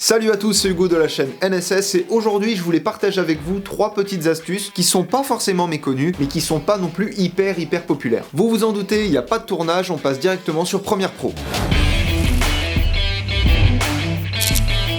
Salut à tous, c'est Hugo de la chaîne NSS et aujourd'hui je voulais partager avec vous 3 petites astuces qui sont pas forcément méconnues mais qui sont pas non plus hyper populaires. Vous vous en doutez, il n'y a pas de tournage, on passe directement sur Premiere Pro.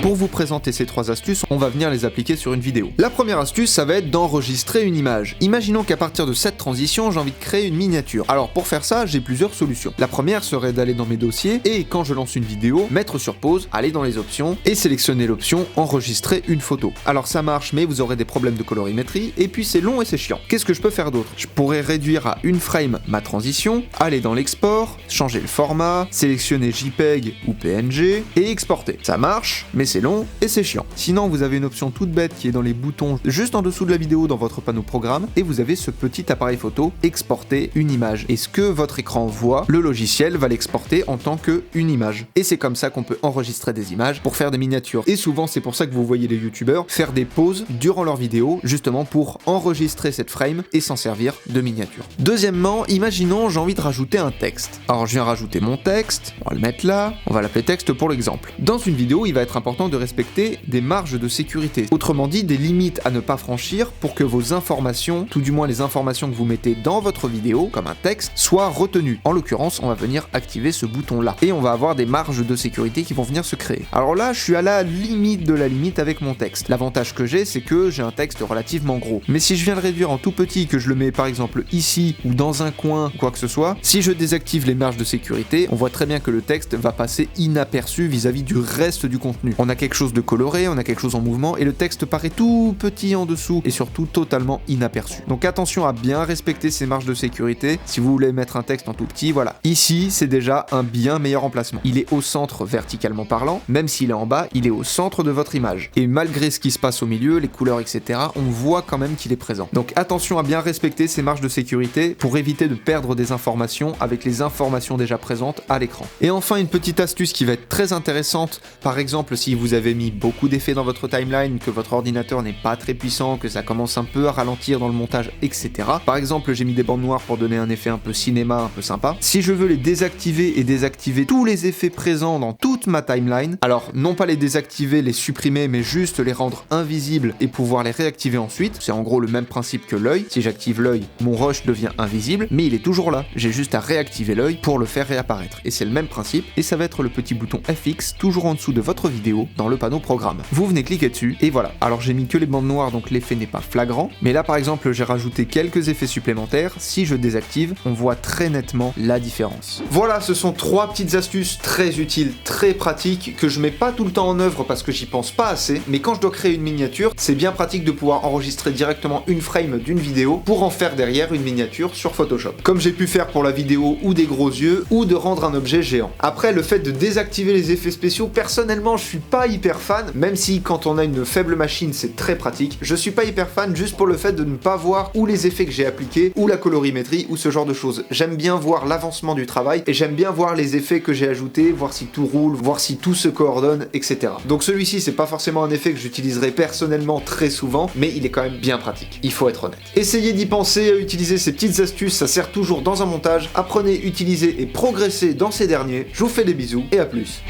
Pour vous présenter ces 3 astuces, on va venir les appliquer sur une vidéo. La première astuce, ça va être d'enregistrer une image. Imaginons qu'à partir de cette transition, j'ai envie de créer une miniature. Alors pour faire ça, j'ai plusieurs solutions. La première serait d'aller dans mes dossiers et quand je lance une vidéo, mettre sur pause, aller dans les options et sélectionner l'option enregistrer une photo. Alors ça marche, mais vous aurez des problèmes de colorimétrie et puis c'est long et c'est chiant. Qu'est-ce que je peux faire d'autre? Je pourrais réduire à une frame ma transition, aller dans l'export, changer le format, sélectionner JPEG ou PNG et exporter. Ça marche, mais c'est long et c'est chiant. Sinon, vous avez une option toute bête qui est dans les boutons juste en dessous de la vidéo dans votre panneau programme et vous avez ce petit appareil photo exporter une image. Et ce que votre écran voit, le logiciel va l'exporter en tant qu'une image. Et c'est comme ça qu'on peut enregistrer des images pour faire des miniatures. Et souvent, c'est pour ça que vous voyez les youtubeurs faire des pauses durant leur vidéo, justement pour enregistrer cette frame et s'en servir de miniature. Deuxièmement, imaginons j'ai envie de rajouter un texte. Alors je viens rajouter mon texte, on va le mettre là, on va l'appeler texte pour l'exemple. Dans une vidéo, il va être important de respecter des marges de sécurité. Autrement dit, des limites à ne pas franchir pour que vos informations, tout du moins les informations que vous mettez dans votre vidéo, comme un texte, soient retenues. En l'occurrence, on va venir activer ce bouton-là. Et on va avoir des marges de sécurité qui vont venir se créer. Alors là, je suis à la limite de la limite avec mon texte. L'avantage que j'ai, c'est que j'ai un texte relativement gros. Mais si je viens le réduire en tout petit, que je le mets par exemple ici, ou dans un coin, quoi que ce soit, si je désactive les marges de sécurité, on voit très bien que le texte va passer inaperçu vis-à-vis du reste du contenu. On a quelque chose de coloré, on a quelque chose en mouvement et le texte paraît tout petit en dessous et surtout totalement inaperçu. Donc attention à bien respecter ces marges de sécurité. Si vous voulez mettre un texte en tout petit, voilà. Ici, c'est déjà un bien meilleur emplacement. Il est au centre verticalement parlant, même s'il est en bas, il est au centre de votre image. Et malgré ce qui se passe au milieu, les couleurs, etc., on voit quand même qu'il est présent. Donc attention à bien respecter ces marges de sécurité pour éviter de perdre des informations avec les informations déjà présentes à l'écran. Et enfin, une petite astuce qui va être très intéressante, par exemple si vous avez mis beaucoup d'effets dans votre timeline, que votre ordinateur n'est pas très puissant, que ça commence un peu à ralentir dans le montage, etc. Par exemple, j'ai mis des bandes noires pour donner un effet un peu cinéma, un peu sympa. Si je veux les désactiver et désactiver tous les effets présents dans toute ma timeline, alors non pas les désactiver, les supprimer, mais juste les rendre invisibles et pouvoir les réactiver ensuite, c'est en gros le même principe que l'œil. Si j'active l'œil, mon rush devient invisible, mais il est toujours là. J'ai juste à réactiver l'œil pour le faire réapparaître. Et c'est le même principe, et ça va être le petit bouton FX toujours en dessous de votre vidéo dans le panneau programme. Vous venez cliquer dessus et voilà. Alors j'ai mis que les bandes noires donc l'effet n'est pas flagrant, mais là par exemple j'ai rajouté quelques effets supplémentaires. Si je désactive, on voit très nettement la différence. Voilà, ce sont 3 petites astuces très utiles, très pratiques que je mets pas tout le temps en œuvre parce que j'y pense pas assez, mais quand je dois créer une miniature, c'est bien pratique de pouvoir enregistrer directement une frame d'une vidéo pour en faire derrière une miniature sur Photoshop. Comme j'ai pu faire pour la vidéo ou des gros yeux ou de rendre un objet géant. Après, le fait de désactiver les effets spéciaux, personnellement je suis pas hyper fan, même si quand on a une faible machine c'est très pratique, je suis pas hyper fan juste pour le fait de ne pas voir ou les effets que j'ai appliqués, ou la colorimétrie, ou ce genre de choses. J'aime bien voir l'avancement du travail, et j'aime bien voir les effets que j'ai ajoutés, voir si tout roule, voir si tout se coordonne, etc. Donc celui-ci c'est pas forcément un effet que j'utiliserai personnellement très souvent, mais il est quand même bien pratique, il faut être honnête. Essayez d'y penser, à utiliser ces petites astuces, ça sert toujours dans un montage, apprenez, utilisez et progressez dans ces derniers. Je vous fais des bisous, et à plus.